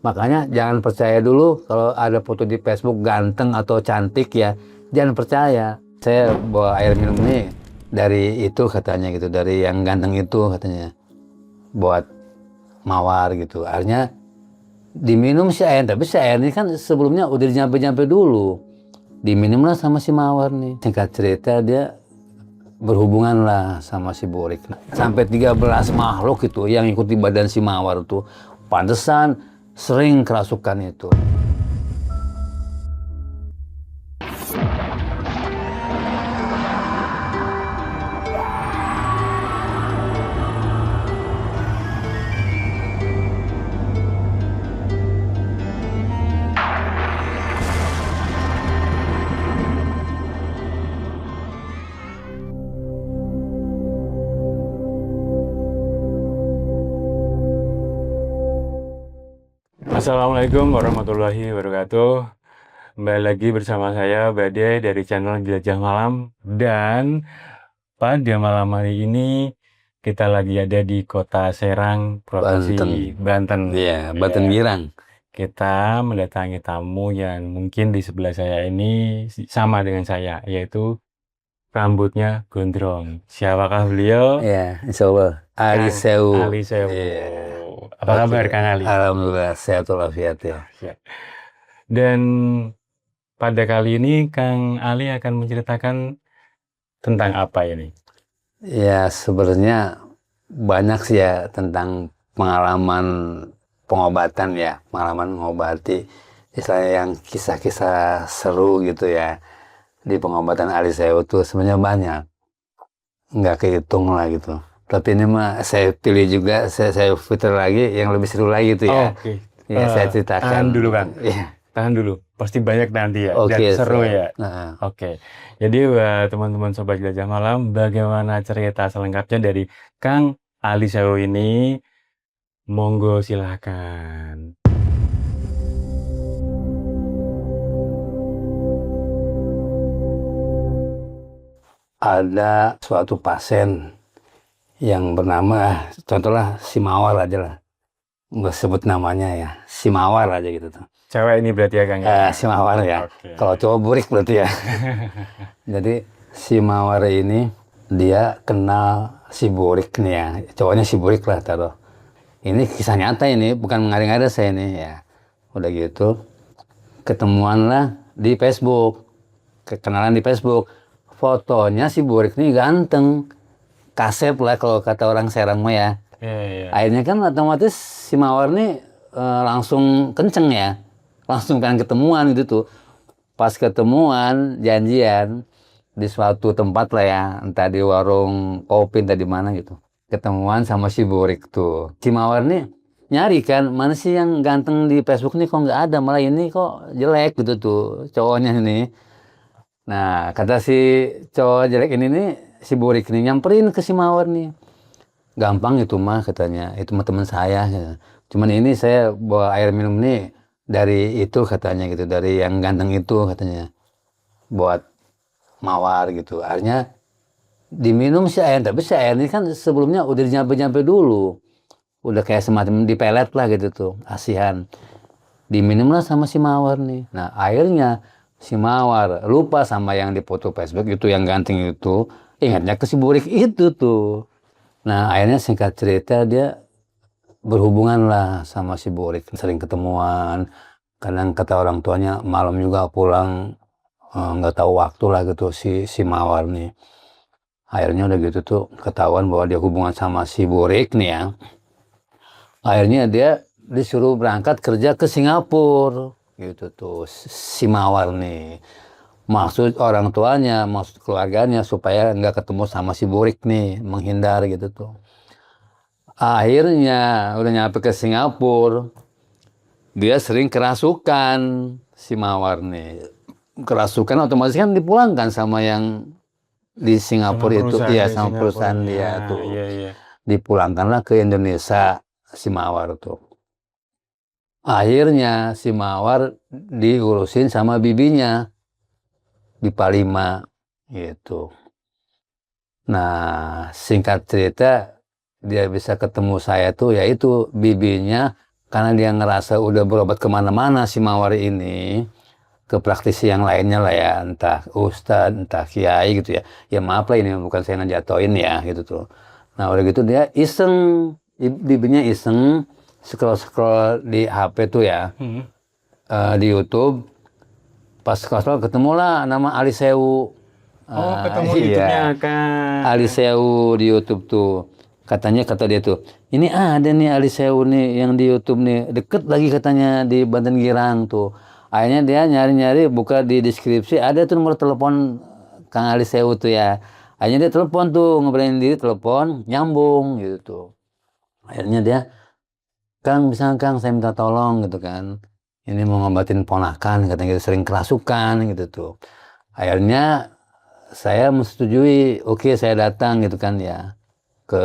Makanya jangan percaya dulu kalau ada foto di Facebook ganteng atau cantik ya, jangan percaya. Saya bawa air minum ini dari itu katanya gitu, dari yang ganteng itu katanya, buat mawar gitu. Akhirnya diminum si air, tapi si air ini kan sebelumnya udah nyampe-nyampe dulu. Diminumlah sama si mawar nih. Singkat cerita dia berhubungan lah sama si Borik. Sampai 13 makhluk itu yang ikut di badan si mawar tuh. Pantesan sering kerasukan itu. Assalamualaikum warahmatullahi wabarakatuh. Kembali lagi bersama saya Bade dari channel Jelajah Malam. Dan pada malam hari ini kita lagi ada di Kota Serang, Provinsi Banten. Iya, Banten Girang. Kita mendatangi tamu yang mungkin di sebelah saya ini sama dengan saya, yaitu rambutnya gondrong. Siapakah beliau? Iya, insya Allah. Ali Sewu. Ali Sewu. Iya. Apa kabar Kang Ali? Alhamdulillah, sehat walafiat ya. Dan pada kali ini Kang Ali akan menceritakan tentang apa ini? Ya, sebenarnya banyak sih ya tentang pengalaman pengobatan ya, pengalaman mengobati. Istilahnya yang kisah-kisah seru gitu ya. Di pengobatan Ali Sewu tuh sebenarnya banyak. Nggak kehitung lah gitu. Tapi ini mah saya pilih juga, saya putar lagi yang lebih seru lagi gitu ya. Oke. Ya, saya ceritakan. Tahan dulu Kang. Iya. Tahan dulu. Pasti banyak nanti ya. Oke, Dan seru ya. Nah, Oke. Jadi buat teman-teman Sobat Jelajah Malam, bagaimana cerita selengkapnya dari Kang Ali Sewu ini? Monggo silahkan. ada suatu pasien yang bernama, contohlah si Mawar aja lah. Nggak sebut namanya ya, si Mawar aja gitu tuh. Cewek ini berarti ya Kang ya? Si Mawar ya. Oke. Kalau cowok Burik berarti ya. Jadi si Mawar ini dia kenal si Burik nih ya. Cowoknya si Burik lah taruh. Ini kisah nyata ini, bukan mengada-ngada saya ini ya. Udah gitu, ketemuan lah di Facebook. Kenalan di Facebook. Fotonya si Burik ini ganteng. Kasep lah kalau kata orang Serang mah ya. Iya. Akhirnya kan otomatis si Mawar nih langsung kenceng ya. Langsung pengen ketemuan gitu tuh. Pas ketemuan, janjian di suatu tempat lah ya. Entah di warung kopi, entah di mana gitu. Ketemuan sama si Burik tuh. Si Mawar nih nyari kan, mana sih yang ganteng di Facebook nih kok nggak ada. Malah ini kok jelek gitu tuh cowoknya ini. Nah, kata si cowok jelek ini nih, si Burik nih nyamperin ke si Mawar nih. Gampang itu mah katanya, itu mah teman saya. Gitu. Cuman ini saya bawa air minum nih dari itu katanya gitu, dari yang ganteng itu katanya, buat mawar gitu. Akhirnya diminum si air, tapi si air ini kan sebelumnya udah nyampe-nyampe dulu. Udah kayak semacam dipelet lah gitu tuh, asihan. Diminumlah sama si Mawar nih. Nah akhirnya si Mawar lupa sama yang di foto Facebook itu yang ganteng itu, ingatnya ke si Burik itu tuh. Nah akhirnya singkat cerita dia berhubungan lah sama si Burik, sering ketemuan. Kadang kata orang tuanya malam juga pulang nggak tahu waktu lah gitu si Mawar nih. Akhirnya udah gitu tuh ketahuan bahwa dia hubungan sama si Burik nih ya. Akhirnya dia disuruh berangkat kerja ke Singapura gitu tuh si Mawar nih. Maksud orang tuanya, maksud keluarganya supaya nggak ketemu sama si Burik nih, menghindar gitu tuh. Akhirnya udah nyampe ke Singapura, dia sering kerasukan si Mawar nih. Kerasukan otomatis kan dipulangkan sama yang di Singapura itu, ya sama perusahaan dia tuh. Iya. Dipulangkanlah ke Indonesia si Mawar tuh. Akhirnya si Mawar diurusin sama bibinya di Palima gitu. Nah singkat cerita dia bisa ketemu saya tuh yaitu bibinya karena dia ngerasa udah berobat kemana-mana si Mawar ini, ke praktisi yang lainnya lah ya, entah ustadz, entah kiai gitu ya. Ya maaf lah ini bukan saya ngejatoin ya gitu tuh. Nah udah gitu dia iseng, bibinya iseng, scroll-scroll di HP tuh ya, di YouTube. Pas scroll ketemulah nama Ali Sewu. Oh, ketemu Iya. YouTube-nya kan. Ali Sewu di YouTube tuh. Katanya kata dia tuh, ini ada nih Ali Sewu nih yang di YouTube nih, deket lagi katanya di Banten Girang tuh. Akhirnya dia nyari-nyari, buka di deskripsi, ada tuh nomor telepon Kang Ali Sewu tuh ya. Akhirnya dia telepon tuh, ngobrolin diri, telepon, nyambung gitu tuh. Akhirnya dia, Kang bisa Kang saya minta tolong gitu kan. Ini mau ngobatin ponakan, katanya gitu, sering kerasukan gitu tuh. Akhirnya saya menyetujui, oke saya datang gitu kan ya ke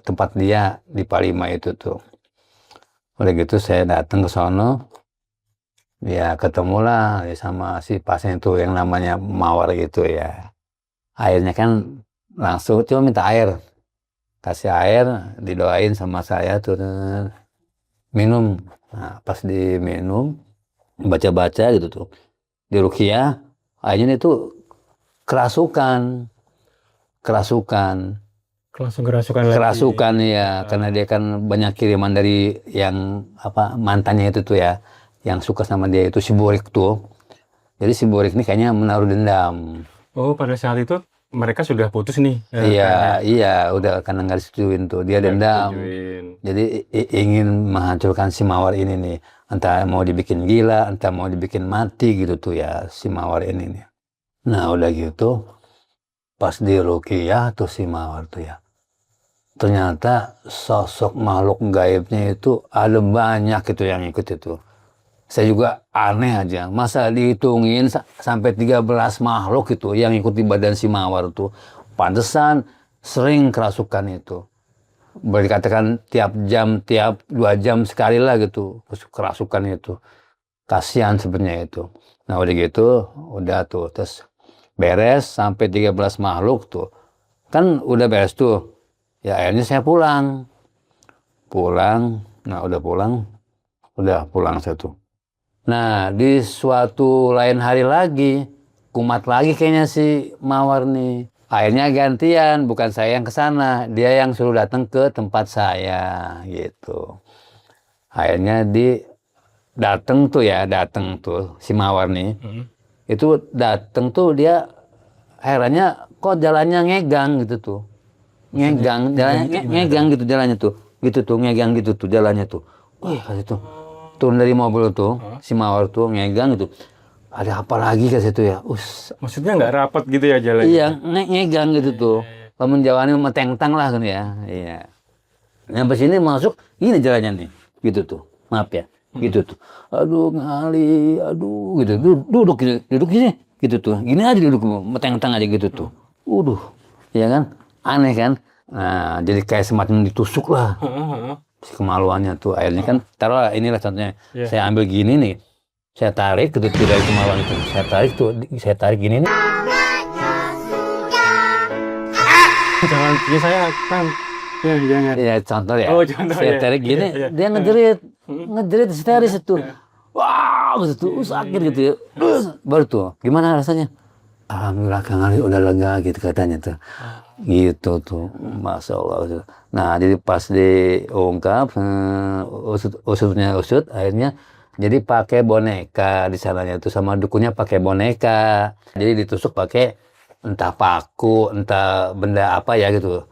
tempat dia di Palima itu tuh. Udah gitu saya datang ke sono, ya ketemulah ya sama si pasien itu yang namanya Mawar gitu ya. Akhirnya kan langsung cuma minta air, kasih air, didoain sama saya tuh minum. Nah, pas diminum, baca-baca gitu tuh, di ruqyah, akhirnya itu kerasukan. Langsung kerasukan lagi. Kerasukan ya, karena dia kan banyak kiriman dari yang apa mantannya itu tuh ya, yang suka sama dia itu si Borik tuh. Jadi si Borik ini kayaknya menaruh dendam. Oh, pada saat itu mereka sudah putus nih. Iya, udah karena nggak disetujuin tuh, dia dendam. Jadi ingin menghancurkan si Mawar ini nih, entah mau dibikin gila, entah mau dibikin mati gitu tuh ya si Mawar ini nih. Nah udah gitu, pas di ruqyah tuh si Mawar tuh ya, ternyata sosok makhluk gaibnya itu ada banyak itu yang ikut itu. Saya juga aneh aja, masa dihitungin sampai 13 makhluk itu yang ikut di badan si Mawar tuh. Pantesan sering kerasukan itu. Boleh dikatakan tiap jam, tiap 2 jam sekali lah gitu kerasukan itu. Kasihan sebenarnya itu. Nah udah gitu, udah tuh, terus beres sampai 13 makhluk tuh. Kan udah beres tuh. Ya akhirnya saya pulang. Nah udah pulang saya tuh. Nah di suatu lain hari lagi, kumat lagi kayaknya si Mawar nih. Akhirnya gantian, bukan saya yang ke sana, dia yang suruh datang ke tempat saya gitu. Akhirnya datang tuh si Mawar nih. Itu datang tuh dia akhirnya kok jalannya ngegang gitu tuh. Ngegang jalannya tuh ngegang gitu tuh jalannya tuh. Wih kasih tuh turun dari mobil tuh si Mawar tuh ngegang gitu, ada apa lagi kasih tuh ya. Maksudnya nggak rapat gitu ya jalannya? Iya ngegang gitu tuh, lamun jawabannya metengtang lah kan ya. Iya, nyampe sini masuk gini jalannya nih gitu tuh, maaf ya gitu tuh, aduh ngali, aduh gitu, duduk gini gitu tuh, gini aja duduk metengtang aja gitu tuh. Ya kan, aneh kan. Nah jadi kayak semacam ditusuk lah si kemaluannya tuh. Akhirnya kan taruh inilah contohnya, saya ambil gini nih, saya tarik gitu dari kemaluan itu, saya tarik gini nih. Jangan punya saya kan, ya jangan. Ya contoh ya, Contoh, saya tarik gini, dia ngejerit histeris itu, wah gitu tuh, sakit gitu ya. Baru tuh gimana rasanya? Alhamdulillah Kang Ali udah lega gitu katanya tuh. Gitu tuh, Masya Allah. Nah jadi pas diungkap, usut akhirnya jadi pakai boneka di sananya tuh, sama dukunnya pakai boneka. Jadi ditusuk pakai entah paku, entah benda apa ya gitu.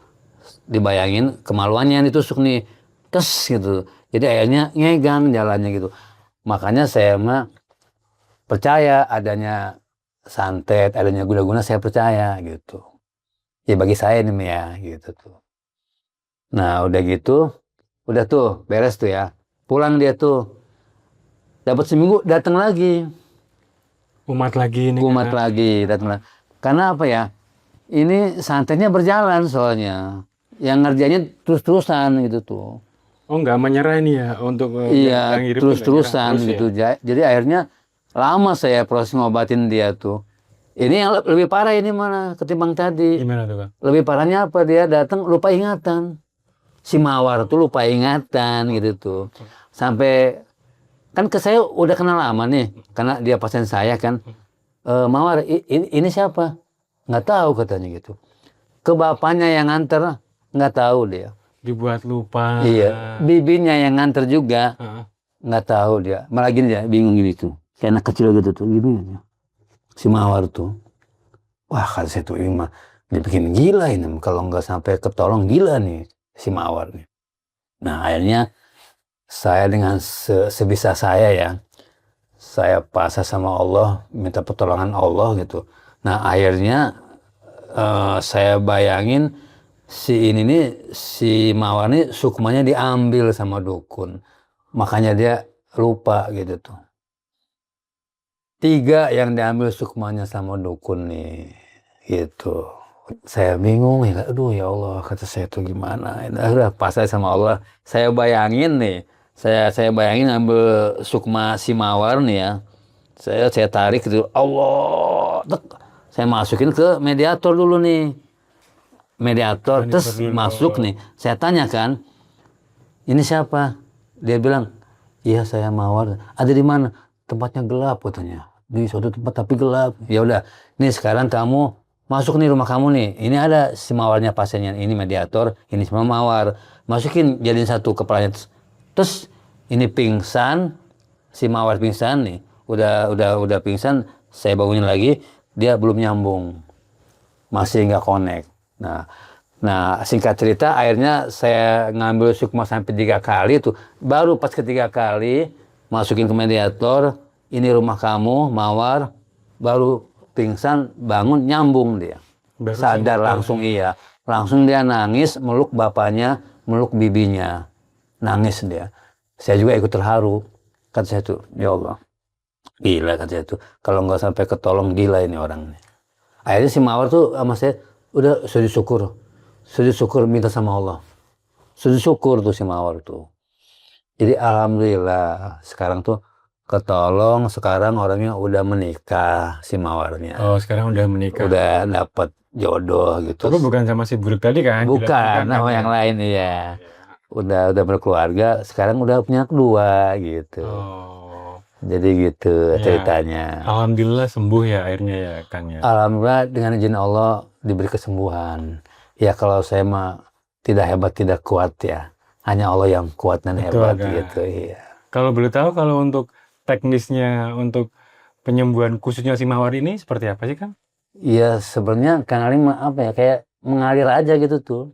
Dibayangin kemaluannya yang ditusuk nih, tes gitu. Jadi akhirnya ngegang jalannya gitu. Makanya saya mah percaya adanya santet, adanya guna-guna, saya percaya gitu. Ya bagi saya nih ya gitu tuh. Nah udah gitu, udah tuh beres tuh ya. Pulang dia tuh, dapat seminggu datang lagi. Umat lagi Datang lagi. Karena apa ya? Ini santetnya berjalan soalnya. Yang ngerjainnya terus-terusan gitu tuh. Oh nggak menyerah nih ya untuk iya terus-terusan gitu ya? Jadi akhirnya lama saya proses ngobatin dia tuh. Ini yang lebih parah ini mana ketimbang tadi. Gimana tuh Kang? Lebih parahnya apa, dia datang lupa ingatan. Si Mawar tuh lupa ingatan gitu tuh. Sampai kan ke saya udah kenal lama nih, karena dia pasien saya kan. Mawar, ini siapa? Nggak tahu katanya gitu. Ke bapaknya yang nganter, nggak tahu dia. Dibuat lupa. Iya, bibinya yang nganter juga, Heeh. nggak tahu dia. Malah gini dia, bingung gini tuh. Kayak anak kecil gitu tuh, gini aja. Si Mawar tuh. Wah, kata saya tuh, ini mah dibikin gila ini. Kalau nggak sampai ketolong, gila nih si Mawar nih. Nah, akhirnya saya dengan sebisa saya ya, saya pasrah sama Allah, minta pertolongan Allah gitu. Nah, akhirnya saya bayangin si Mawar nih sukmanya diambil sama dukun. Makanya dia lupa gitu tuh. 3 yang diambil sukmanya sama dukun nih, gitu. Saya bingung ya, aduh ya Allah, kata saya tuh gimana. Udah pasrah sama Allah. Saya bayangin nih, saya bayangin ambil sukma si Mawar nih ya. Saya tarik gitu, Allah, saya masukin ke mediator dulu nih. Mediator, terus masuk nih. Saya tanyakan, ini siapa? Dia bilang, iya saya Mawar. Ada di mana? Tempatnya gelap katanya. Di suatu tempat tapi gelap. Ya udah, nih sekarang kamu masuk nih rumah kamu nih. Ini ada si Mawarnya pasiennya. Ini mediator, ini semua Mawar. Masukin jadiin satu kepalanya. Terus ini pingsan, si Mawar pingsan nih. Udah pingsan, saya bangunin lagi, dia belum nyambung. Masih nggak connect. Nah, singkat cerita, akhirnya saya ngambil sukma sampai 3 kali tuh. Baru pas ketiga kali, masukin ke mediator, ini rumah kamu, Mawar, baru pingsan, bangun, nyambung dia. Baru Sadar langsung iya. Langsung dia nangis, meluk bapaknya, meluk bibinya. Nangis dia. Saya juga ikut terharu. Kata saya tuh, ya Allah. Gila kata saya tuh. Kalau nggak sampai ketolong, gila ini orang. Akhirnya si Mawar tuh sama saya, udah sujud syukur. Sujud syukur minta sama Allah. Sujud syukur tuh si Mawar tuh. Jadi alhamdulillah sekarang tuh ketolong, sekarang orangnya udah menikah si Mawarnya. Oh, sekarang udah menikah. Udah dapat jodoh gitu. Tapi bukan sama si buruk tadi kan? Bukan, sama yang lain ya. Udah berkeluarga, sekarang udah punya kedua gitu. Oh. Jadi gitu Ya. ceritanya. Alhamdulillah sembuh ya akhirnya ya Kang ya. Alhamdulillah dengan izin Allah diberi kesembuhan. Ya kalau saya mah tidak hebat, tidak kuat ya. Hanya Allah yang kuat dan Betul, hebat Kang. gitu. Iya. Kalau boleh tahu kalau untuk teknisnya untuk penyembuhan khususnya si Mawar ini seperti apa sih Kang? Iya sebenarnya Kang Ali apa ya, kayak mengalir aja gitu tuh.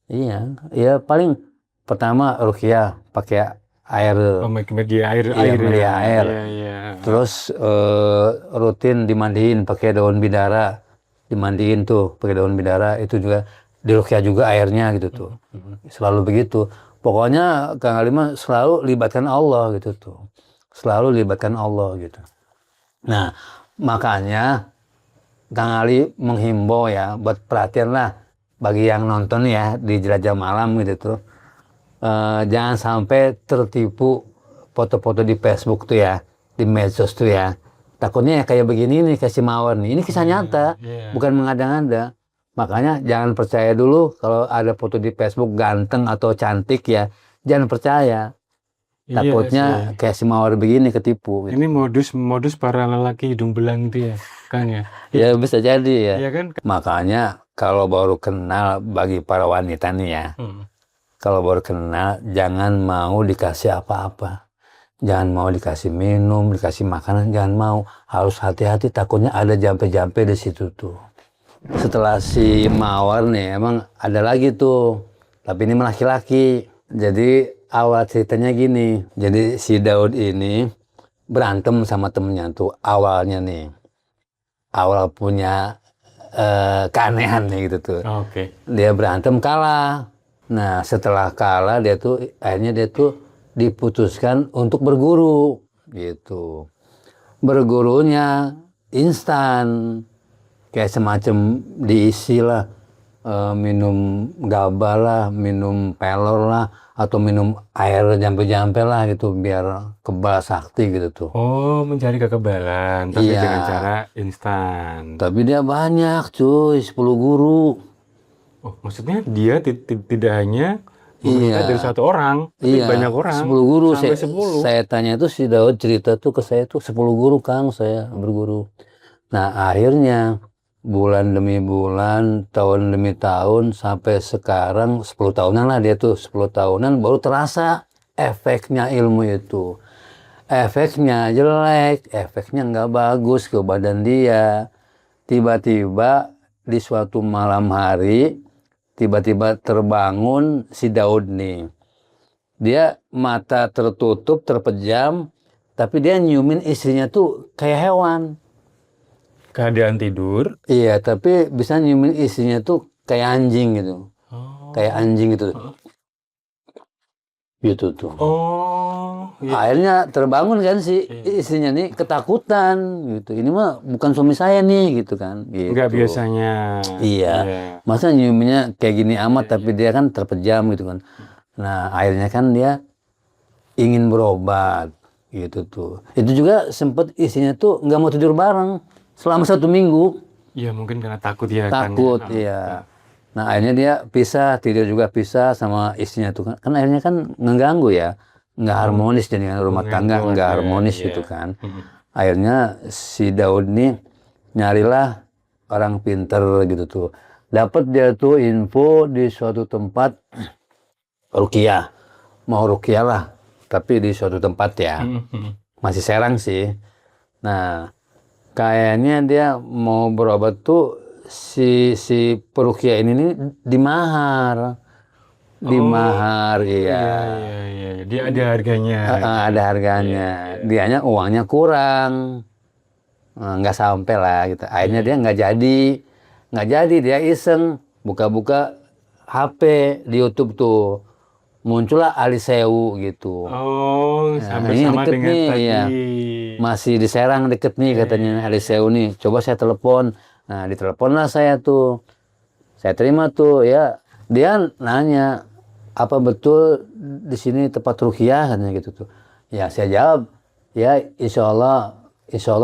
Iya, ya paling pertama ruqyah pakai air, Media air, iya, media air. Iya, iya. Terus rutin dimandiin pakai daun bidara, dimandiin tuh pakai daun bidara, itu juga diruqyah juga airnya gitu tuh. Selalu begitu. Pokoknya Kang Ali mah selalu libatkan Allah gitu tuh. Selalu libatkan Allah gitu. Nah, makanya Kang Ali menghimbau ya, buat perhatian lah bagi yang nonton ya di Jelajah Malam gitu tuh. Jangan sampai tertipu foto-foto di Facebook tuh ya, di medsos tuh ya. Takutnya ya kayak begini nih, kayak si Mawar nih. Ini kisah nyata, bukan mengada-ngada. Makanya jangan percaya dulu kalau ada foto di Facebook ganteng atau cantik ya. Jangan percaya. Takutnya kayak si Mawar begini ketipu. Gitu. Ini modus para lelaki hidung belang itu ya, Kang ya? Ya bisa jadi ya. Iya kan? Makanya kalau baru kenal bagi para wanita nih ya, kalau baru kenal jangan mau dikasih apa-apa. Jangan mau dikasih minum, dikasih makanan, jangan mau. Harus hati-hati, takutnya ada jampe-jampe di situ tuh. Setelah si Mawar nih, emang ada lagi tuh. Tapi ini laki-laki. Jadi awal ceritanya gini. Jadi si Daud ini berantem sama temennya tuh awalnya nih. Awal punya keanehan nih gitu tuh. Oke. Dia berantem kalah. Nah setelah kalah akhirnya dia tuh diputuskan untuk berguru gitu. Bergurunya instan, kayak semacam diisi lah, minum gaba lah, minum pelor lah, atau minum air jampe-jampe lah gitu biar kebal sakti gitu tuh. Oh, mencari kekebalan tapi Iya. dengan cara instan. Tapi dia banyak cuy, 10 guru. Oh, maksudnya dia tidak hanya Menurutnya dari satu orang, tapi Iya, banyak orang. 10 guru. Sampai 10. Saya tanya itu si Daud cerita tuh ke saya tuh 10 guru Kang, saya berguru. Nah akhirnya bulan demi bulan, tahun demi tahun, sampai sekarang 10 tahunan lah dia tuh, 10 tahunan baru terasa efeknya ilmu itu. Efeknya jelek, efeknya nggak bagus ke badan dia. Tiba-tiba di suatu malam hari, tiba-tiba terbangun si Daud nih. Dia mata tertutup, terpejam, tapi dia nyiumin istrinya tuh kayak hewan. Keadaan tidur. Iya, tapi bisa nyiumin istrinya tuh kayak anjing gitu. Oh. Kayak anjing gitu. Gitu tuh. Oh. Iya. Akhirnya terbangun kan si istrinya nih ketakutan gitu. Ini mah bukan suami saya nih gitu kan. Gitu. Nggak biasanya. Iya. Masa nyiumnya kayak gini amat tapi dia kan terpejam gitu kan. Nah akhirnya kan dia ingin berobat gitu tuh. Itu juga sempet istrinya tuh nggak mau tidur bareng selama 1 minggu. Iya mungkin karena takut ya. Takut kan, iya. Nah akhirnya dia pisah, tidur juga pisah sama istrinya tuh kan. Kan akhirnya kan ngeganggu ya. Nggak harmonis jadi rumah tangga nggak harmonis gitu kan. Akhirnya si Daud nih nyarilah orang pinter gitu tuh. Dapat dia tuh info di suatu tempat ruqyah. Mau ruqyah lah, tapi di suatu tempat ya. Masih Serang sih. Nah, kayaknya dia mau berobat tuh si peruqyah ini nih dimahar. Dimahar, iya. Iya. Dia ada harganya. Ada harganya. Dianya uangnya kurang. Nggak sampai lah gitu. Akhirnya dia nggak jadi dia iseng buka-buka HP di YouTube tuh muncullah Ali Sewu gitu. Oh, sampai ini sama deket dengan nih, tadi. ya. Masih di Serang deket nih katanya Ali Sewu nih. Coba saya telepon. Nah ditelepon lah saya tuh. Saya terima tuh ya. Dia nanya apa betul di sini tempat ruqyah katanya gitu tuh. Ya saya jawab ya insya Allah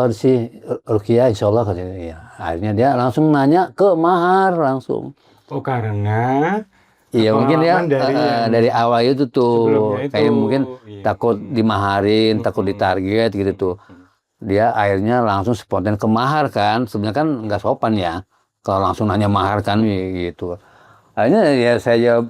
di sini ruqyah insya Allah katanya. Ya. Akhirnya dia langsung nanya ke mahar langsung. Oh karena Iya mungkin ya dari awal itu tuh itu, kayak mungkin takut dimaharin, takut ditarget gitu tuh. Dia akhirnya langsung spontan ke mahar kan. Sebenarnya kan nggak sopan ya kalau langsung nanya mahar kan gitu. Akhirnya ya saya jawab,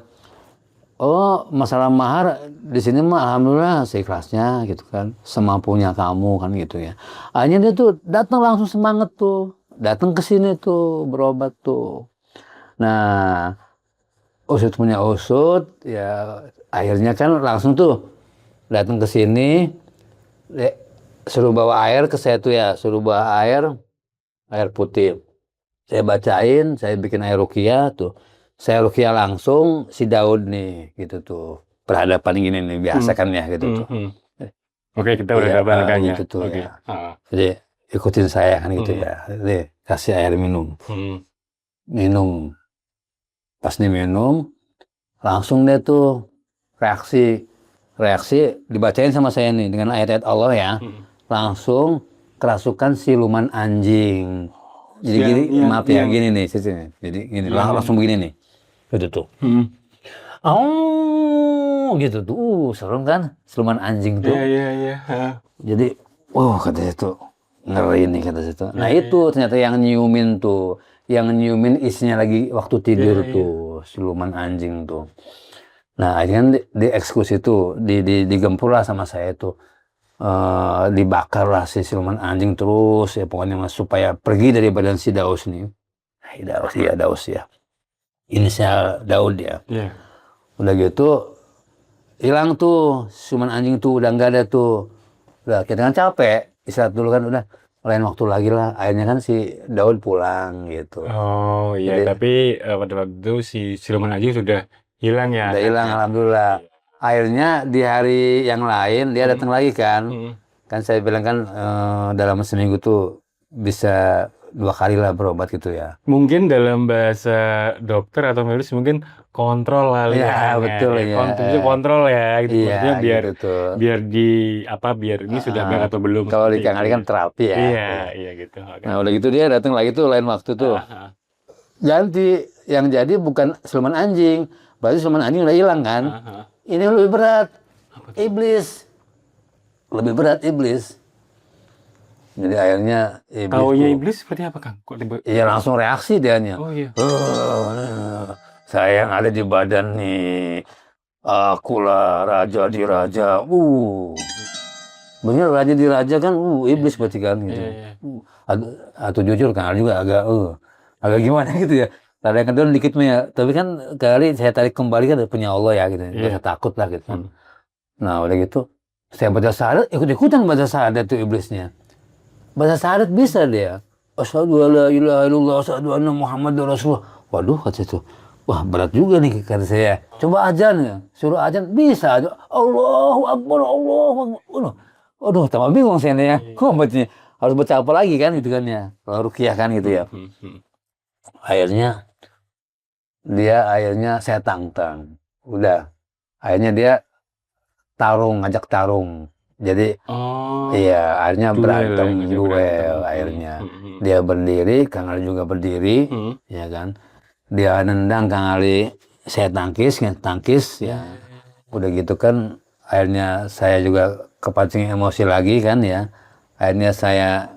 oh masalah mahar di sini mah alhamdulillah seikhlasnya gitu kan, semampunya kamu kan gitu ya. Akhirnya dia tuh datang langsung semangat tuh, datang ke sini tuh berobat tuh. Nah usut punya usut ya akhirnya kan langsung tuh datang ke sini, suruh bawa air ke saya tuh ya, suruh bawa air putih. Saya bacain, saya bikin air ruqyah tuh. Saya ruqyah langsung si Daud nih gitu tuh. Berhadapan gini nih biasa kan ya gitu tuh. Oke, kita udah hadapan gitu tuh ya. Jadi ikutin saya kan gitu ya. Jadi kasih air minum. Minum. Pas diminum langsung deh tuh reaksi dibacain sama saya nih dengan ayat-ayat Allah ya. Langsung kerasukan siluman anjing. Jadi gini, maaf ya, gini nih, jadi gini, langsung begini nih, gitu tuh. Oh, gitu tuh, serem kan, siluman anjing tuh. Iya. Jadi, katanya tuh ngeri nih kata situ. Nah itu ternyata yang nyiumin tuh, yang nyiumin isinya lagi waktu tidur tuh, siluman anjing tuh. Nah akhirnya dieksekusi tuh, digempur lah sama saya tuh. Dibakar lah si siluman anjing terus ya pokoknya mas supaya pergi dari badan si Daus nih. Daus ya. Inisial Daud ya. Udah gitu hilang tuh siluman anjing tuh udah nggak ada tuh. Udah kita kan capek istirahat dulu kan udah lain waktu lagi lah. Akhirnya kan si Daud pulang gitu. Oh iya. Jadi, tapi pada waktu itu si siluman anjing sudah hilang ya. Udah hilang alhamdulillah. Akhirnya di hari yang lain dia datang lagi kan. Kan saya bilang kan dalam seminggu tuh bisa 2 kali lah berobat gitu ya. Mungkin dalam bahasa dokter atau medis mungkin kontrol lah ya. Betul ya. Kontrol ya gitu. Iya, maksudnya biar gitu. biar ini sudah baik atau belum. Kalau di Kang Ali kan terapi ya. Iya gitu. Nah udah gitu dia datang lagi tuh lain waktu tuh. Ganti yang jadi bukan siluman anjing, Berarti Sulaiman anjing udah hilang kan? Ini lebih berat. Iblis. Lebih berat iblis. Jadi akhirnya Taunya iblis seperti apa, Kang? Kok tiba? Iya langsung reaksi dianya. Oh iya. Saya yang ada di badan nih. Akulah raja di raja. Bener raja di raja kan, iblis berarti kan gitu. Atau jujur kan juga agak gimana gitu ya. Tadi yang kedua dikit mah ya. Tapi kan kali saya tarik kembali kan punya Allah ya gitu. Gak usah takut lah gitu kan. Nah udah gitu, saya baca syahadat, ikut-ikutan baca syahadat tuh iblisnya. Baca syahadat bisa dia. Asyhadu alla ilaha illallah, asyhadu anna Muhammadar Rasulullah. Waduh kata itu. Wah berat juga nih kata saya. Coba azan ya. Suruh azan bisa aja. Allahu Akbar, Allahu Akbar. Aduh, tambah bingung saya nih ya. Kok bacanya harus baca apa lagi kan gitu kan ya. Kalau ruqyah kan gitu ya. Akhirnya saya tantang. Udah. Akhirnya dia ngajak tarung. Jadi iya, akhirnya berantem duel akhirnya. Dia berdiri, Kang Ali juga berdiri, ya kan. Dia nendang Kang Ali, saya tangkis ya. Udah gitu kan akhirnya saya juga kepancing emosi lagi kan ya. Akhirnya saya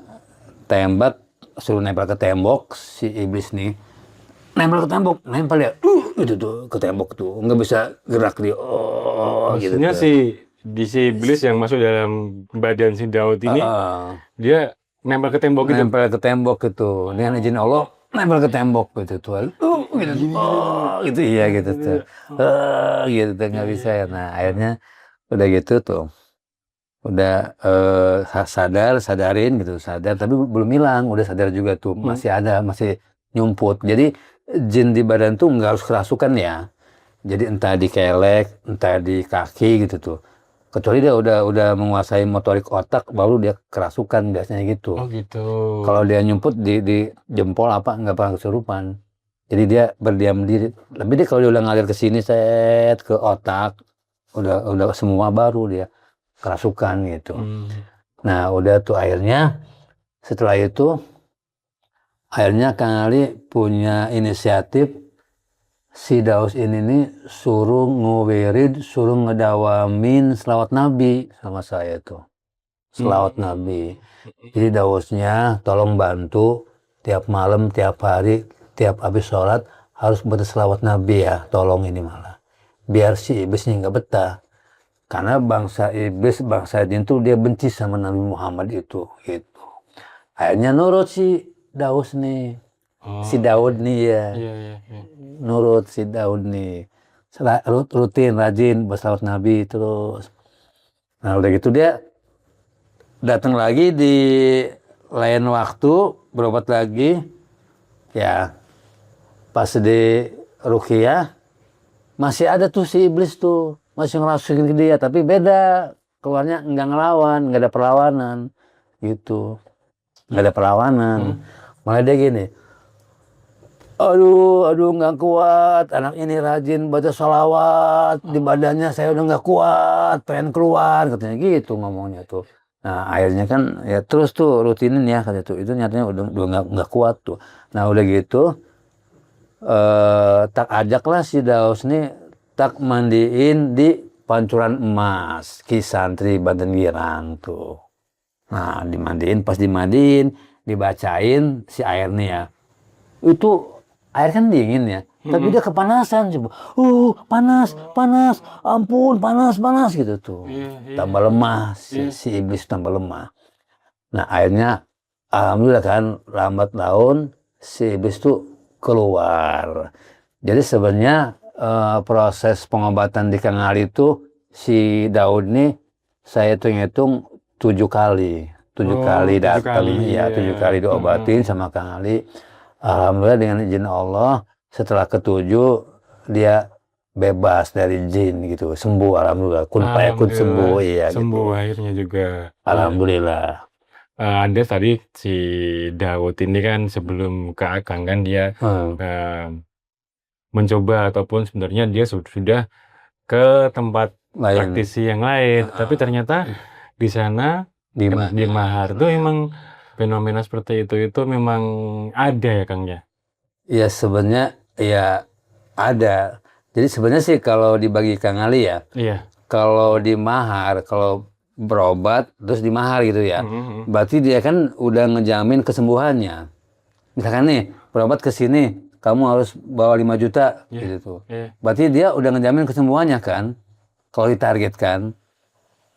tembak, suruh nempel ke tembok si iblis nih. Nempel ke tembok, nempel ya. Gitu tuh ke tembok tuh. Nggak bisa gerak dia. Maksudnya gitu. si iblis yang masuk dalam badan si Daud ini, dia nempel ke tembok gitu? Nempel ke tembok gitu. Dengan izin Allah, nempel ke tembok gitu tuh. Gitu iya gitu tuh. Gitu tuh nggak bisa ya. Nah akhirnya udah gitu tuh. Udah sadarin gitu. Sadar, tapi belum hilang. Udah sadar juga tuh. Masih ada, masih nyumput. Jadi jin di badan tuh nggak harus kerasukan ya. Jadi entah di kelek, entah di kaki gitu tuh. Kecuali dia udah menguasai motorik otak, baru dia kerasukan biasanya gitu. Oh gitu. Kalau dia nyumput di jempol apa nggak pernah kesurupan. Jadi dia berdiam diri. Lebih dia kalau dia udah ngalir ke sini set ke otak, udah semua baru dia kerasukan gitu. Nah udah tuh akhirnya setelah itu akhirnya Kang Ali punya inisiatif. Si Daus ini nih suruh ngewirid, suruh ngedawamin selawat Nabi sama saya tuh. Selawat Nabi. Jadi Dausnya tolong bantu tiap malam, tiap hari, tiap habis sholat harus baca selawat Nabi ya. Tolong ini malah. Biar si iblisnya nggak betah. Karena bangsa iblis, bangsa jin tuh dia benci sama Nabi Muhammad itu. Gitu. Akhirnya nurut si Daus nih. Si Daud nih ya. Nurut si Daud nih. Rutin, rajin bersalawat Nabi terus. Nah udah gitu dia datang lagi di lain waktu, berobat lagi. Ya pas di ruqyah masih ada tuh si iblis tuh. Masih ngerasukin ke dia, tapi beda. Keluarnya nggak ngelawan, nggak ada perlawanan. Gitu. Nggak ada perlawanan. Malah dia gini. Aduh nggak kuat, anak ini rajin baca sholawat, di badannya saya udah nggak kuat, pengen keluar, katanya gitu ngomongnya tuh. Nah akhirnya kan ya terus tuh rutinin ya katanya tuh, itu nyatanya udah nggak kuat tuh. Nah udah gitu, tak ajaklah si Daus nih, tak mandiin di Pancuran Emas, Ki Santri Banten Girang tuh. Nah pas dimandiin, dibacain si airnya ya, itu air kan dingin ya, tapi dia kepanasan coba. Panas, ampun, panas gitu tuh. Tambah lemah, si iblis tambah lemah. Nah akhirnya alhamdulillah kan lambat laun si iblis tuh keluar. Jadi sebenarnya proses pengobatan di Kang Ali itu si Daud nih saya hitung 7 kali. 7 kali datang, ya 7 kali diobatin sama Kang Ali. Alhamdulillah dengan izin Allah setelah ketujuh dia bebas dari jin gitu, sembuh alhamdulillah, kun fayakun sembuh iya sembuh gitu. akhirnya juga. Alhamdulillah. Anda tadi si Daud ini kan sebelum ke Akang kan dia mencoba ataupun sebenarnya dia sudah ke tempat praktisi yang lain, tapi ternyata di sana di Mahar tuh emang fenomena seperti itu memang ada ya Kang ya? Ya sebenarnya ya ada, Jadi sebenarnya sih kalau dibagi Kang Ali ya, Iya. kalau di mahar, kalau berobat terus di mahar gitu ya, Mhm. berarti dia kan udah ngejamin kesembuhannya. Misalkan nih, berobat ke sini, kamu harus bawa 5 juta Iya. gitu tuh. Iya. Berarti dia udah ngejamin kesembuhannya kan, kalau ditargetkan.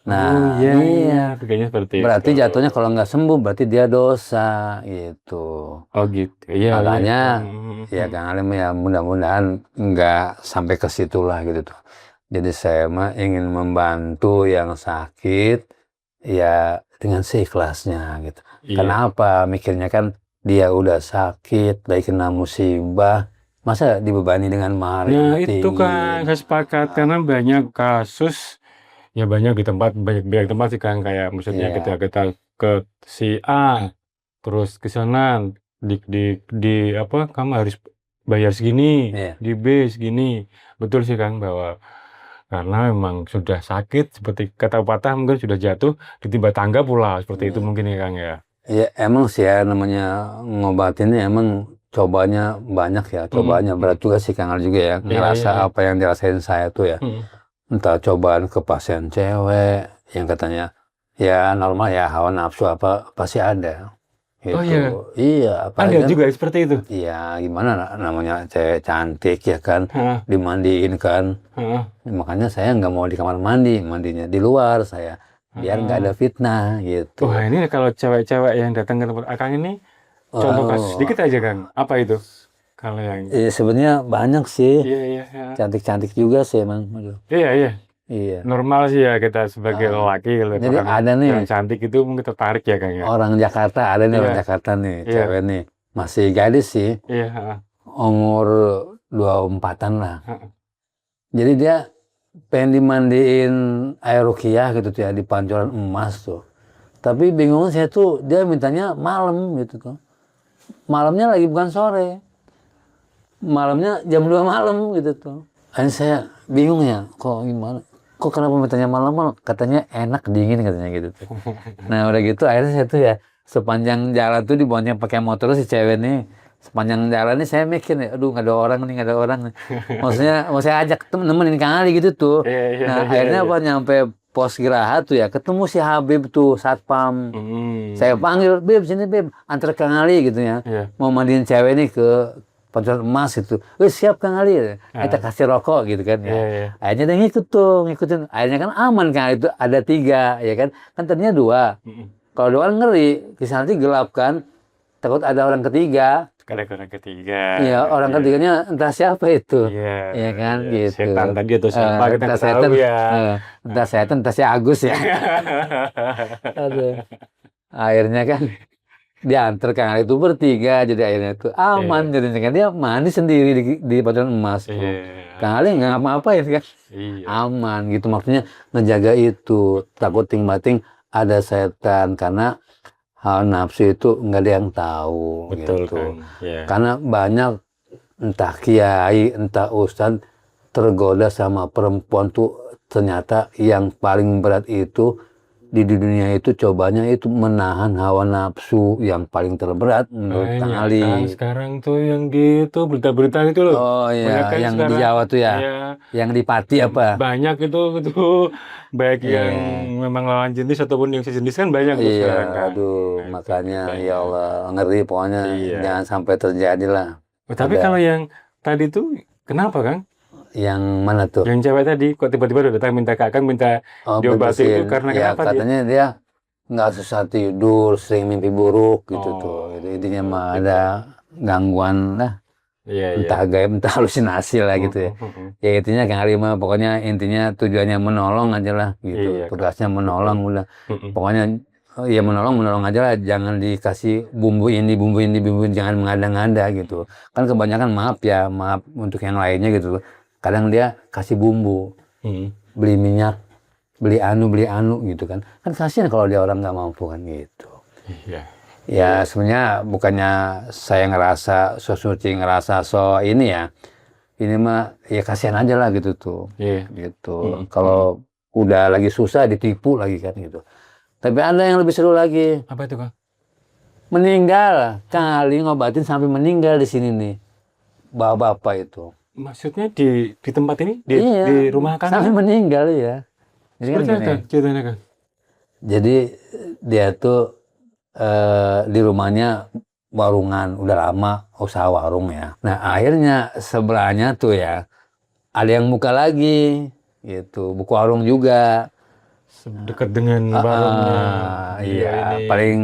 Oh Nah, iya iya, iya. pikirnya seperti itu. Berarti jatuhnya kalau nggak sembuh, berarti dia dosa gitu. Oh gitu. Iya iya. Makanya ya Mhm. Kang Alim ya mudah-mudahan nggak sampai ke situ lah gitu tuh. Jadi saya mah ingin membantu yang sakit ya dengan seikhlasnya gitu. Iya. Kenapa? Mikirnya kan dia udah sakit, lagi kena musibah, masa dibebani dengan mahar Nah yang itu kan tinggi? saya sepakat karena banyak kasus ya banyak di tempat banyak tempat sih kan kayak maksudnya kita Iya, kita ke si A terus ke sana di apa kamu harus bayar segini iya, di B segini betul sih Kang bahwa karena memang sudah sakit seperti kata pepatah mungkin sudah jatuh ditimpa tangga pula seperti itu iya. mungkin ya Kang ya. Ya emang sih ya namanya ngobatinnya emang cobanya banyak ya, Mhm, cobanya berat mhm. juga sih Kang Al juga ya, Iya iya ngerasa iya. apa yang dirasain saya tuh ya. Mhm. Entah cobaan ke pasien cewek yang katanya ya normal ya hawa nafsu apa pasti ada Oh gitu. iya Kang, Iya, apalagi ada kan juga seperti itu? iya gimana namanya cewek cantik ya kan Heeh, dimandiin kan. heeh, Makanya saya nggak mau di kamar mandi, mandinya di luar saya biar nggak ada heeh. fitnah gitu. Wah ini kalau cewek-cewek yang datang ke tempat Akang ini contoh kasus Oh, sedikit aja Kang, apa itu? Kalau yang sebenarnya banyak sih. iya iya iya. Cantik-cantik juga sih emang. Aduh. Iya iya, Iya. normal sih ya kita sebagai Ah, lelaki lihat jadi orang ada nih yang cantik itu mungkin tertarik ya Kang ya? orang Jakarta, ada nih orang Iya Jakarta nih, iya cewek nih. Masih gadis sih, iya, heeh umur 24-an lah. heeh. Jadi dia pengen dimandiin air rukiah gitu tuh ya, di pancoran emas tuh. Tapi bingung saya tuh, dia mintanya malam gitu tuh. Malamnya lagi bukan sore. Malamnya jam 2 malam gitu tuh. Akhirnya saya bingung ya, kok gimana? Kok kenapa mintanya malam-malam? Katanya enak dingin katanya gitu tuh. Nah udah gitu akhirnya saya tuh ya sepanjang jalan tuh dibonceng pakai motor si cewek nih. Sepanjang jalan nih saya mikir nih, aduh nggak ada orang nih, nggak ada orang nih. Maksudnya mau saya ajak nemenin kali gitu tuh. Iya iya Nah iya akhirnya iya. apa nyampe pos Geraha tuh ya ketemu si Habib tuh satpam. Saya Mhm, panggil, Beb sini Beb, antar Kang Ali gitu ya. iya, Mau mandiin cewek nih ke pancoran emas itu. Siap Kang Ali. Kita heeh, kasih rokok gitu kan iya ya. iya, Akhirnya dia ngikut tuh, ngikutin. Akhirnya kan aman kan itu ada 3 ya kan. Kan tadinya 2. mhm. Kalau 2 kan ngeri, di sana nanti gelap kan. Takut ada orang ketiga. Ada orang ketiga, Iya, orang iya. ketiganya entah siapa itu. Iya Iya kan iya, gitu. setan tadi atau siapa kita Entah nggak tahu setan, ya. entah setan, entah si Agus ya. Aduh. Akhirnya kan diantar Kang Ali itu bertiga, jadi akhirnya itu aman Iya jadinya kan dia mandi sendiri di pancoran emas tuh. iya Kang Ali nggak ngapa-ngapain kan, iya, aman gitu maksudnya ngejaga itu takut ting-bating ada setan karena hawa nafsu itu nggak ada yang tahu betul gitu. Kang, iya. Karena banyak entah kiai, entah ustadz tergoda sama perempuan tuh ternyata yang paling berat itu di dunia itu cobanya itu menahan hawa nafsu yang paling terberat menurut Kang Banyak kan Ali. sekarang tuh yang gitu berita-berita itu loh. Oh Banyak ya, kan yang di sekarang Jawa tuh ya, ya yang di Pati apa? banyak itu baik yang Iya, memang lawan jenis ataupun yang sejenis kan banyak tuh iya, sekarang kan. aduh, Nah, itu makanya ya banyak. Allah ngeri pokoknya Iya. jangan sampai terjadi lah. Oh, tapi Ada kalau yang tadi tuh kenapa Kang? yang mana tuh? Yang cewek tadi kok tiba-tiba udah datang minta ke Akang minta Oh, diobati itu bebesin. karena Ya kenapa dia? katanya dia nggak susah tidur, sering mimpi buruk gitu tuh. Oh, Itu intinya mah ada gitu. gangguan lah, Iya iya. entah gaib, entah halusinasi lah gitu ya. Mhm, mhm. Ya intinya Kang Ari mah pokoknya intinya tujuannya menolong aja lah gitu. Iya Kang, Tugasnya betul. menolong udah. Mhm. Pokoknya ya menolong aja lah. Jangan dikasih bumbu ini, bumbu ini. Jangan mengada-ngada gitu. Kan kebanyakan maaf ya, maaf untuk yang lainnya gitu. Kadang dia kasih bumbu, Mhm. beli minyak, beli anu gitu kan. Kan kasihan kalau dia orang nggak mampu kan gitu. Iya. Ya sebenarnya bukannya saya ngerasa so suci, ngerasa so ini ya. Ini mah ya kasihan aja lah gitu tuh. Iya. Gitu. Mhm, mhm. Kalau udah lagi susah ditipu lagi kan gitu. Tapi ada yang lebih seru lagi. Apa itu Kang? Meninggal. Kali ngobatin sampai meninggal di sini nih. Bapak-bapak itu. Maksudnya di tempat ini, di Iya, rumah Kang sampai ini? meninggal ya. Jadi kan Seperti gini, apa ceritanya, Kang? jadi dia tuh di rumahnya warungan, udah lama usaha warung ya. Nah akhirnya sebelahnya tuh ya ada yang buka lagi, gitu, buka warung juga. Dekat dengan warungnya beliau Iya, ini. paling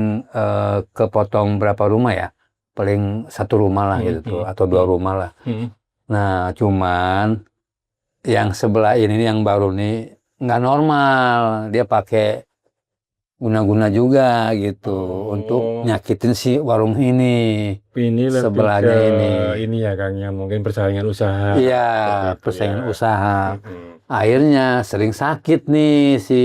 kepotong berapa rumah ya? Paling satu rumah lah gitu tuh, atau dua rumah lah. Nah, cuman yang sebelah ini yang baru nih nggak normal. Dia pakai guna-guna juga gitu untuk nyakitin si warung ini, Ini lebih sebelahnya ke ini. ini ya, Kang, ya mungkin persaingan usaha. Iya, Seperti itu ya. persaingan usaha. Mm-mm. Akhirnya sering sakit nih si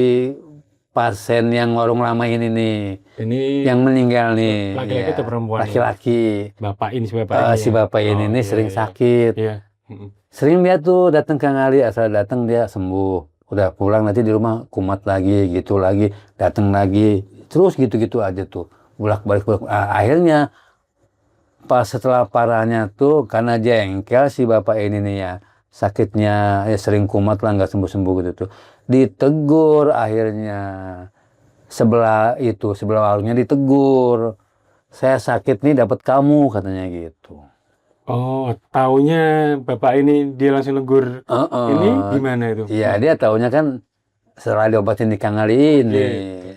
pasien yang warung lama ini nih, Ini yang meninggal nih. laki-laki Iya, atau perempuan ini? laki-laki. Bapak ini, si bapak ini Si ya? bapak ini nih Iya, sering iya. sakit. Iya. Mm-mm. Sering dia tuh datang ke Ngali, asal datang dia sembuh. Udah pulang nanti di rumah kumat lagi, gitu lagi, datang lagi. Terus gitu-gitu aja tuh. Bolak-balik. Akhirnya pas setelah parahnya tuh karena jengkel si bapak ini nih ya, sakitnya ya sering kumat lah, nggak sembuh-sembuh gitu tuh. Ditegur akhirnya. Sebelah warungnya ditegur. Saya sakit nih dapat kamu katanya gitu. Oh, taunya bapak ini dia langsung negur ini gimana itu? Iya, dia taunya kan setelah diobatin di Kang Ali ini,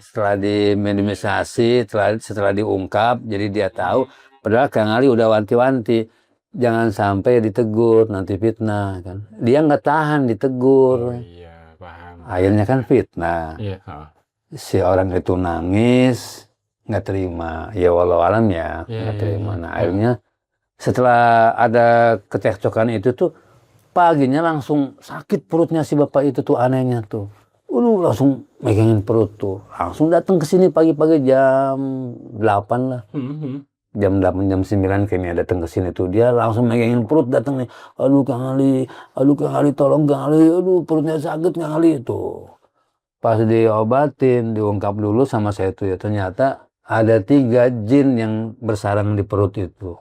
setelah diminimalisasi, setelah diungkap, jadi dia tahu. Padahal Kang Ali udah wanti-wanti, jangan sampai ditegur, nanti fitnah kan. Dia nggak tahan ditegur, Iya, paham. akhirnya kan fitnah. Iya. Si orang itu nangis, nggak terima, ya walau alam ya, nggak terima. Nah akhirnya setelah ada kecekcokan itu tuh, paginya langsung sakit perutnya si bapak itu tuh, anehnya tuh. Langsung megangin perut tuh. Langsung datang ke sini pagi-pagi jam 8 lah. Jam 8, jam 9 kayaknya datang ke sini tuh. Dia langsung megangin perut, datang nih. Aduh Kang Ali, tolong Kang Ali. Aduh perutnya sakit Kang Ali itu. Pas diobatin, diungkap dulu sama saya tuh ya. Ternyata ada 3 jin yang bersarang di perut itu.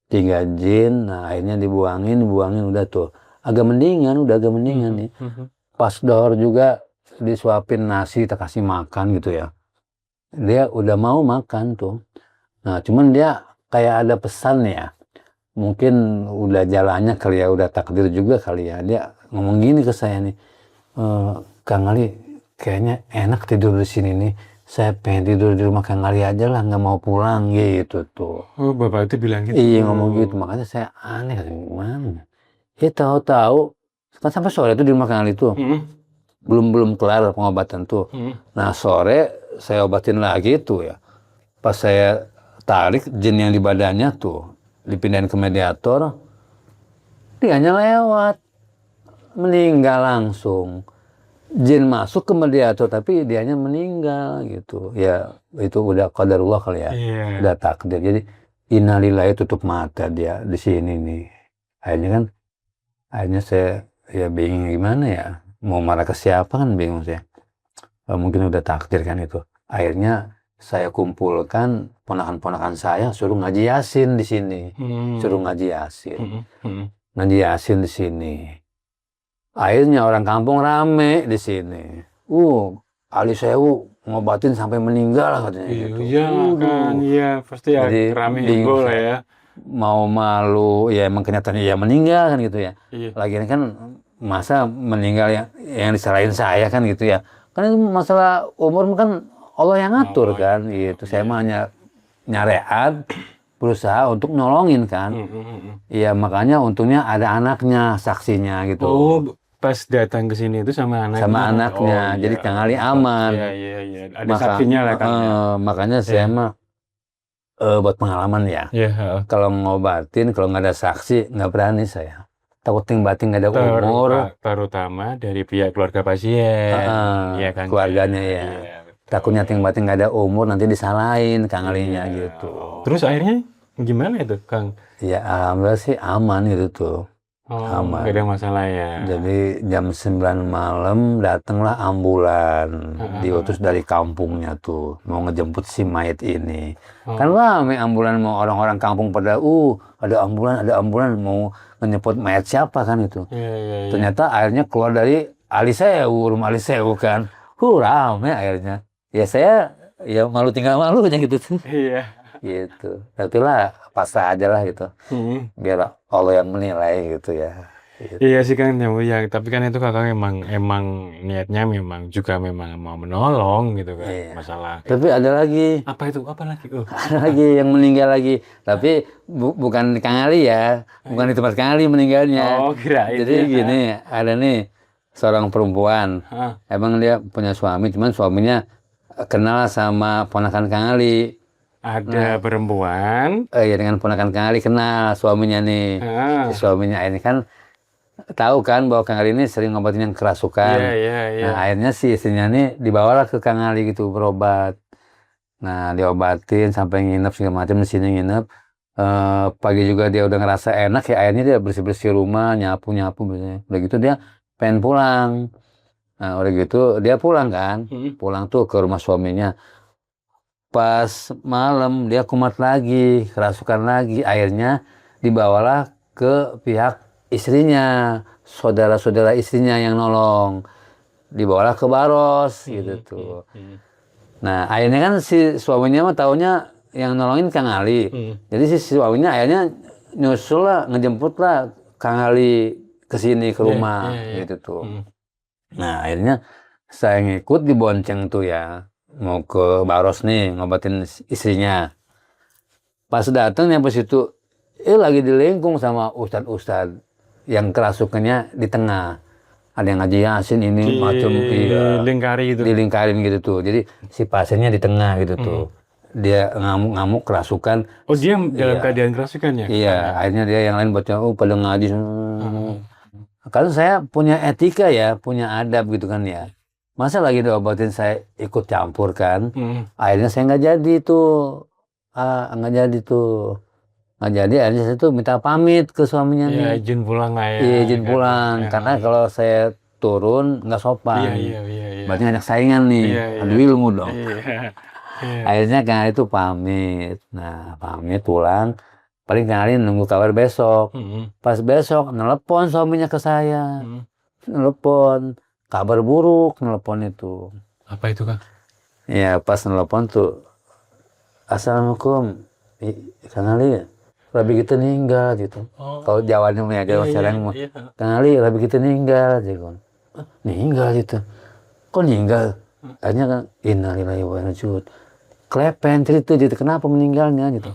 3 jin, nah akhirnya dibuangin udah tuh. Udah agak mendingan nih. Pas dahar juga disuapin nasi, kita kasih makan gitu ya. Dia udah mau makan tuh. Nah cuman dia kayak ada pesan ya. Mungkin udah jalannya kali ya, udah takdir juga kali ya. Dia ngomong gini ke saya nih. Kang Ali, kayaknya enak tidur di sini nih. Saya pengen tidur di rumah Kang Ali aja lah, nggak mau pulang gitu tuh. Oh, bapak itu bilang gitu. Iya ngomong gitu, makanya saya aneh, gimana? Tahu-tahu kan sampai sore itu di rumah Kang Ali tuh. Belum kelar pengobatan tuh. Nah sore saya obatin lagi tuh ya. Pas saya tarik jin yang di badannya tuh, dipindahin ke mediator, dianya lewat, meninggal langsung. Jin masuk ke mediator tapi dianya meninggal gitu. Ya itu udah qadarullah kali ya. Udah takdir. Jadi innalillahi, tutup mata dia di sini nih. Akhirnya saya ya bingung gimana ya. Mau marah ke siapa kan bingung saya. Mungkin udah takdir kan itu. Akhirnya saya kumpulkan ponakan-ponakan saya, suruh ngaji Yasin di sini. Suruh ngaji Yasin. Ngaji Yasin di sini. Akhirnya orang kampung rame di sini. Ali Sewu ngobatin sampai meninggal katanya gitu. Iya kan, iya pasti ya rame heboh lah ya. Mau malu, ya emang kenyataannya ya meninggal kan gitu ya. Lagian kan masa meninggal yang disalahin saya kan gitu ya. Kan itu masalah umur kan Allah yang ngatur kan gitu. Saya mah hanya nyareat, berusaha untuk nolongin kan. Iya makanya untungnya ada anaknya saksinya gitu. Oh, pas datang ke sini itu sama anaknya. Sama anaknya, jadi Kang Ali aman. Iya. Ada saksinya lah kan. Makanya saya mah buat pengalaman ya. Kalau ngobatin, kalau nggak ada saksi nggak berani saya. Takut ting-bating nggak ada umur. Terutama dari pihak keluarga pasien. Iya kan. Keluarganya ya. Takutnya ting-bating nggak ada umur, nanti disalahin Kang Alinya gitu. Terus akhirnya gimana itu Kang? Ya alhamdulillah sih aman gitu tuh. Oh, aman. nggak ada masalah ya. Jadi jam 9 malam datanglah ambulan, diutus dari kampungnya tuh, mau ngejemput si mayat ini. Kan Oh, rame ambulan, mau orang-orang kampung pada, ada ambulan mau ngejemput mayat siapa kan itu. iya, iya, iya. Ternyata airnya keluar dari Alisewu, rumah Alisewu kan. Rame airnya. Ya saya, ya malu tinggal malunya gitu tuh. Iya. Gitu. Tapi lah, pasrah aja lah gitu. Hmm. Biar Allah yang menilai gitu ya. Gitu. Iya sih kan ya, tapi kan itu kakak emang niatnya memang mau menolong gitu kan, Iya. masalah. Tapi ada lagi, Apa itu? Apa lagi? ada lagi yang meninggal lagi. Tapi bukan Kang Ali ya, bukan di tempat Kang Ali meninggalnya. Oh, kirain Jadi ya. gini, ada nih seorang perempuan. Hah, Emang dia punya suami, cuman suaminya kenal sama ponakan Kang Ali. ada perempuan. Ya dengan ponakan Kang Ali kenal suaminya nih. Ah, Si suaminya ini kan tahu kan bahwa Kang Ali ini sering ngobatin yang kerasukan. iya, iya, iya. Nah, akhirnya si istrinya nih dibawalah ke Kang Ali gitu berobat. Nah, diobatin sampai nginep segala macam di sini nginep. Pagi juga dia udah ngerasa enak ya, akhirnya dia bersih-bersih rumah, nyapu-nyapu biasanya. Udah gitu dia pengen pulang. Nah, udah gitu dia pulang kan. Hmm. Pulang tuh ke rumah suaminya. Pas malam dia kumat lagi, kerasukan lagi. Akhirnya dibawalah ke pihak istrinya, saudara-saudara istrinya yang nolong. Dibawalah ke Baros gitu tuh. Nah, akhirnya kan si suaminya mah taunya yang nolongin Kang Ali. Jadi si suaminya akhirnya nyusul lah, ngejemput lah Kang Ali ke sini ke rumah gitu tuh. Nah, akhirnya saya ngikut dibonceng tuh ya, mau ke Baros nih ngobatin istrinya. Pas datang nyampe situ, lagi dilingkung sama ustadz-ustadz yang kerasukannya di tengah. Ada yang ngaji Yasin ini macam Lingkari gitu. dilingkarin gitu tuh. Jadi si pasiennya di tengah gitu tuh. Dia ngamuk-ngamuk kerasukan. Oh, dia dalam keadaan kerasukan ya? Iya, akhirnya dia yang lain baca pada ngaji. Kalau saya punya etika ya, punya adab gitu kan ya. Masa lagi diobatin saya ikut campur kan. Akhirnya saya nggak jadi tuh. Nggak jadi tuh. Nggak jadi, akhirnya saya tuh minta pamit ke suaminya Iya, nih. izin pulang lah ya. Iya, izin pulang. Karena kalau saya turun nggak sopan. Iya. Berarti ngajak saingan nih. Iya. Adu ilmu dong. Iya. Akhirnya Kang Ali itu pamit. Nah, pamit pulang. Paling Kang Ali nunggu kabar besok. Pas besok nelpon suaminya ke saya. Nelpon. Kabar buruk nelpon itu. Apa itu, Kang? Ya, pas nelpon tuh. Assalamualaikum. Kang Ali, Rabi kita ninggal gitu. Kalau Jawanya mah Jawa Serang mah. Kang Ali, Rabi kita ninggal gitu. Ninggal gitu. Kok ninggal? Akhirnya kan innalillahi wa inna ilaihi raji'un. Klepen cerita gitu, kenapa meninggalnya gitu.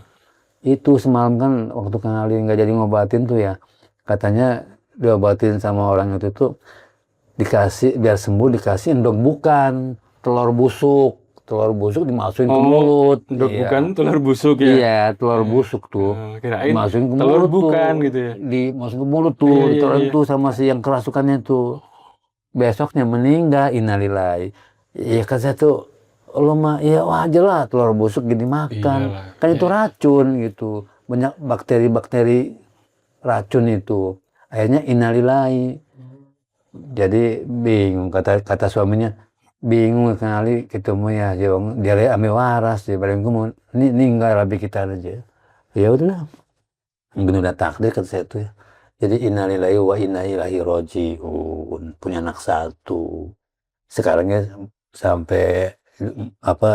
Itu semalam kan waktu Kang Ali nggak jadi ngobatin tuh ya, katanya diobatin sama orang itu tuh dikasih biar sembuh, dikasih endog bukan, telur busuk dimasukin ke mulut. Endog Iya. bukan telur busuk ya? Iya, telur busuk tuh Kirain dimasukin ke telur mulut bukan tuh. gitu ya? Dimasukin ke mulut tuh, Iya. ditelan tuh sama si yang kerasukannya tuh. Besoknya meninggal, innalillahi. Iya kan saya tuh, lo mah ya wajar lah telur busuk gini makan. Iyalah. Kan itu racun gitu. Banyak bakteri-bakteri racun itu. Akhirnya innalillahi. Jadi bingung kata suaminya. Bingung kali ketemu ya dia ambil waras dia bareng mau ninggal lebih kita aja. Ya udah. Mungkin udah takdir kata saya tuh ya. Jadi innalillahi wa inna ilaihi raji'un. Punya anak satu. Sekarangnya sampai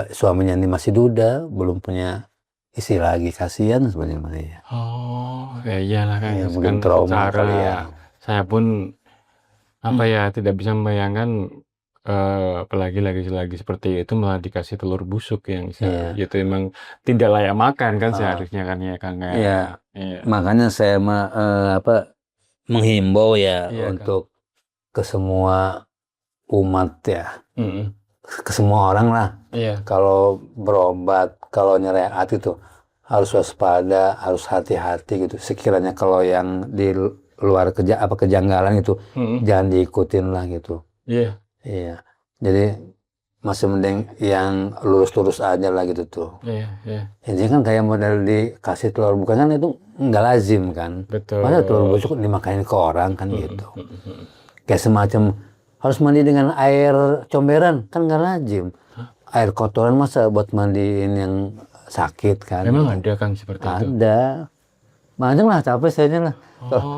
suaminya ini masih duda, belum punya istri lagi, kasihan sebenarnya. Oh, ya iyalah kan. Ya, mungkin trauma secara kali ya. saya pun tidak bisa membayangkan apalagi lagi seperti itu malah dikasih telur busuk yang itu emang tidak layak makan kan seharusnya kan ya Kang. Iya. Makanya saya menghimbau ya untuk ke semua umat ya. Ke semua orang lah. Kalau berobat, kalau nyeriat itu harus waspada, harus hati-hati gitu. Sekiranya kalau yang di luar kejanggalan itu jangan diikutin lah gitu. Iya. Jadi masih mending yang lurus-lurus aja lah gitu tuh. Iya, iya. Ini kan kayak model dikasih telur bukan kan itu nggak lazim kan. Betul. Masa telur busuk dimakain ke orang kan gitu. Mm-mm. Kayak semacam harus mandi dengan air comberan kan nggak lazim. Air kotoran masa buat mandiin yang sakit kan. Memang ada Kang seperti itu. Ada. Banyak lah capek saya lah. Oh,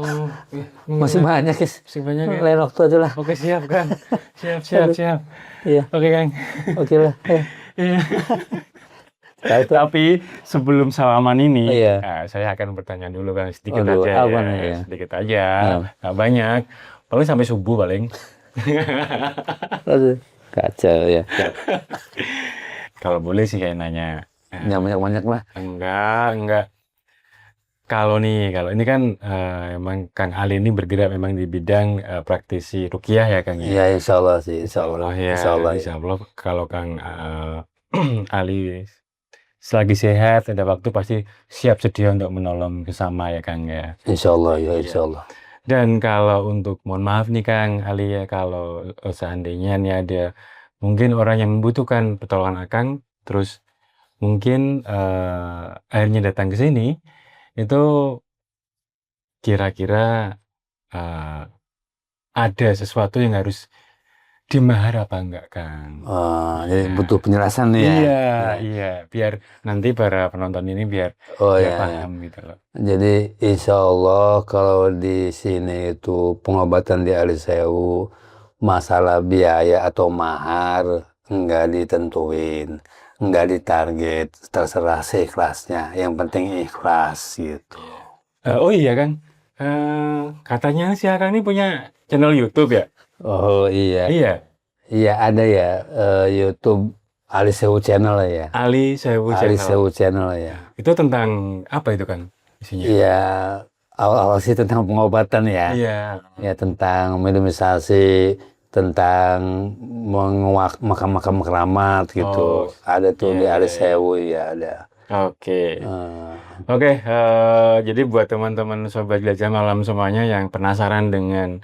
Masih banyak guys. masih banyak ya. Lain waktu aja lah. Oke, siap Kang. Siap. Iya. Oke Kang. Oke lah. Iya. Nah, itu Tapi sebelum salaman ini, Iya. saya akan bertanya dulu Kang sedikit Aduh, aja apa ya. nih, ya? Sedikit aja. Nah. Nggak banyak. Paling sampai subuh paling. Aduh, kacau ya. Kalau boleh sih kayak nanya. Yang banyak-banyak lah. Enggak. Kalau ini kan emang Kang Ali ini bergerak memang di bidang praktisi ruqyah ya Kang ya. Ya insya Allah sih, insya Allah. ya, Insya Allah. insya Allah kalau Kang Ali selagi sehat ada waktu pasti siap sedia untuk menolong sesama ya Kang ya. Insya Allah ya, insya Allah. Dan kalau untuk mohon maaf nih Kang Ali ya, kalau seandainya nih ada mungkin orang yang membutuhkan pertolongan Akang, terus mungkin akhirnya datang ke sini, itu kira-kira ada sesuatu yang harus dimahar apa enggak Kang? Jadi butuh penjelasan nih ya. Iya, biar nanti para penonton ini biar Oh ya. paham gitu loh. Jadi insya Allah kalau di sini itu pengobatan di Ali Sewu, masalah biaya atau mahar enggak ditentuin, enggak ditarget, terserah seikhlasnya. Yang penting ikhlas gitu. Oh iya Kang, katanya si Akang ini punya channel YouTube ya? Oh iya, Iya, iya ada ya YouTube Ali Sewu Channel ya. Ali Sewu Ali Channel. Sewu Channel ya. Itu tentang apa itu Kang isinya? Iya, awal-awal sih tentang pengobatan ya. Iya. Ya tentang minimalisasi, tentang makam-makam keramat gitu. Oh, Ada tuh di iya, Ali iya. Sewu ya ada. Oke. Eh, Oke, jadi buat teman-teman Sobat Jelajah Malam semuanya yang penasaran dengan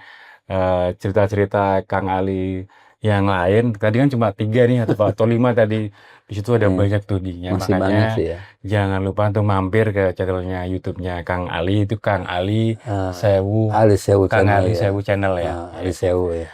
cerita-cerita Kang Ali yang lain, tadi kan cuma 3 nih atau 5 tadi. Di situ ada banyak tuh dinya, masih banyak makanya sih ya. jangan lupa untuk mampir ke channelnya YouTube-nya Kang Ali, itu Kang Ali Sewu, Ali Sewu Kang Channel Ali ya. Sewu Channel ya. Ali Sewu ya.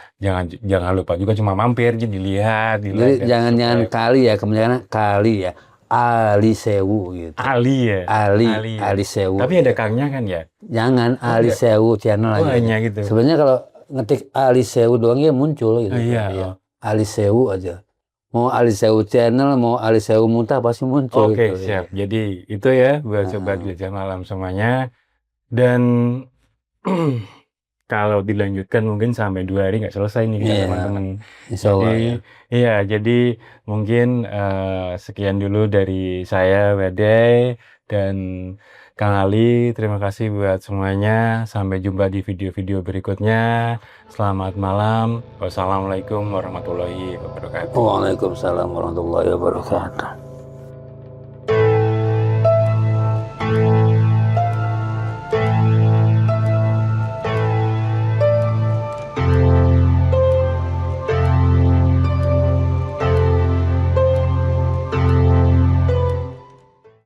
Jangan lupa juga cuma mampir, jadi dilihat, Jadi dan jangan subscribe. kali ya, kemudian kali ya. Ali Sewu gitu. Ali ya. Ali Sewu. Tapi ada Kangnya kan ya? Jangan Ali Sewu Channel Oh, aja. hanya gitu. Sebenarnya kalau ngetik Ali Sewu doang ya muncul gitu. Iya. Ya. Ali Sewu aja. Mau Ali Sewu Channel, mau Ali Sewu Muntah pasti muncul. Oke, gitu. siap. Jadi itu ya buat Sobat Jelajah Malam semuanya. Dan kalau dilanjutkan mungkin sampai 2 hari nggak selesai nih Iya. teman-teman. Insya Allah. Jadi, iya, jadi mungkin sekian dulu dari saya, Wedey, dan Kang Ali. Terima kasih buat semuanya. Sampai jumpa di video-video berikutnya. Selamat malam. Wassalamualaikum warahmatullahi wabarakatuh. Waalaikumsalam warahmatullahi wabarakatuh.